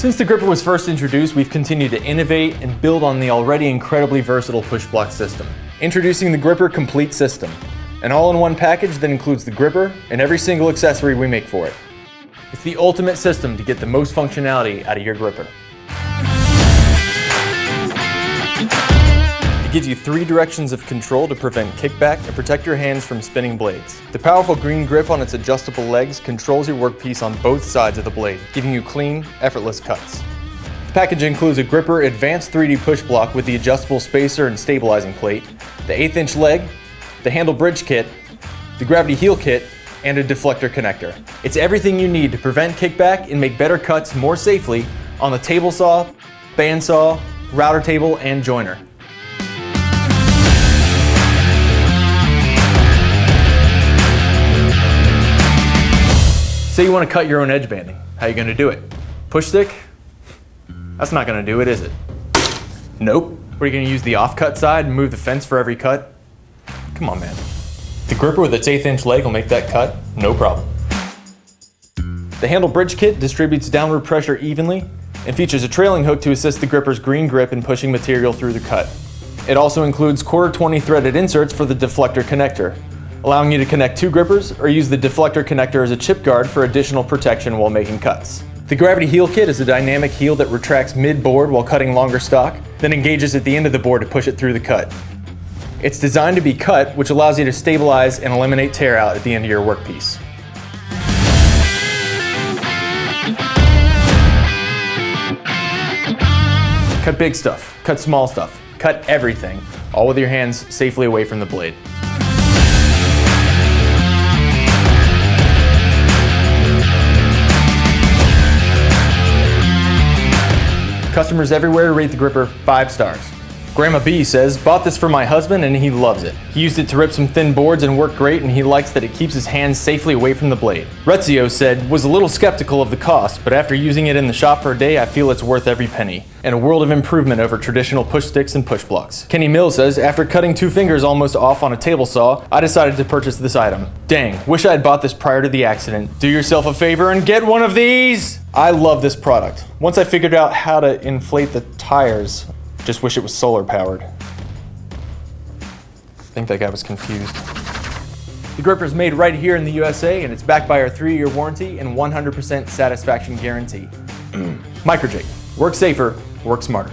Since the gripper was first introduced, we've continued to innovate and build on the already incredibly versatile push-block system. Introducing the GRR-RIPPER Complete system, an all-in-one package that includes the gripper and every single accessory we make for it. It's the ultimate system to get the most functionality out of your gripper. It gives you 3 directions of control to prevent kickback and protect your hands from spinning blades. The powerful green grip on its adjustable legs controls your workpiece on both sides of the blade, giving you clean, effortless cuts. The package includes a GRR-RIPPER Advanced 3D push block with the adjustable spacer and stabilizing plate, the 1/8" leg, the handle bridge kit, the gravity heel kit, and a deflector connector. It's everything you need to prevent kickback and make better cuts more safely on the table saw, bandsaw, router table, and joiner. Say you want to cut your own edge banding. How are you going to do it? Push stick? That's not going to do it, is it? Nope. Are you going to use the offcut side and move the fence for every cut? Come on, man. The gripper with its 1/8" leg will make that cut, no problem. The handle bridge kit distributes downward pressure evenly and features a trailing hook to assist the gripper's green grip in pushing material through the cut. It also includes 1/4-20 threaded inserts for the deflector connector, allowing you to connect 2 grippers or use the deflector connector as a chip guard for additional protection while making cuts. The gravity heel kit is a dynamic heel that retracts mid-board while cutting longer stock, then engages at the end of the board to push it through the cut. It's designed to be cut, which allows you to stabilize and eliminate tear out at the end of your workpiece. Cut big stuff, cut small stuff, cut everything, all with your hands safely away from the blade. Customers everywhere rate the gripper 5 stars. Grandma B says, "Bought this for my husband and he loves it. He used it to rip some thin boards and worked great, and he likes that it keeps his hands safely away from the blade." Rezio said, "Was a little skeptical of the cost, but after using it in the shop for a day, I feel it's worth every penny, and a world of improvement over traditional push sticks and push blocks." Kenny Mills says, "After cutting 2 fingers almost off on a table saw, I decided to purchase this item. Dang, wish I had bought this prior to the accident. Do yourself a favor and get one of these!" I love this product. Once I figured out how to inflate the tires, just wish it was solar powered. I think that guy was confused. The gripper is made right here in the USA, and it's backed by our 3-year warranty and 100% satisfaction guarantee. MicroJig. Work safer, work smarter.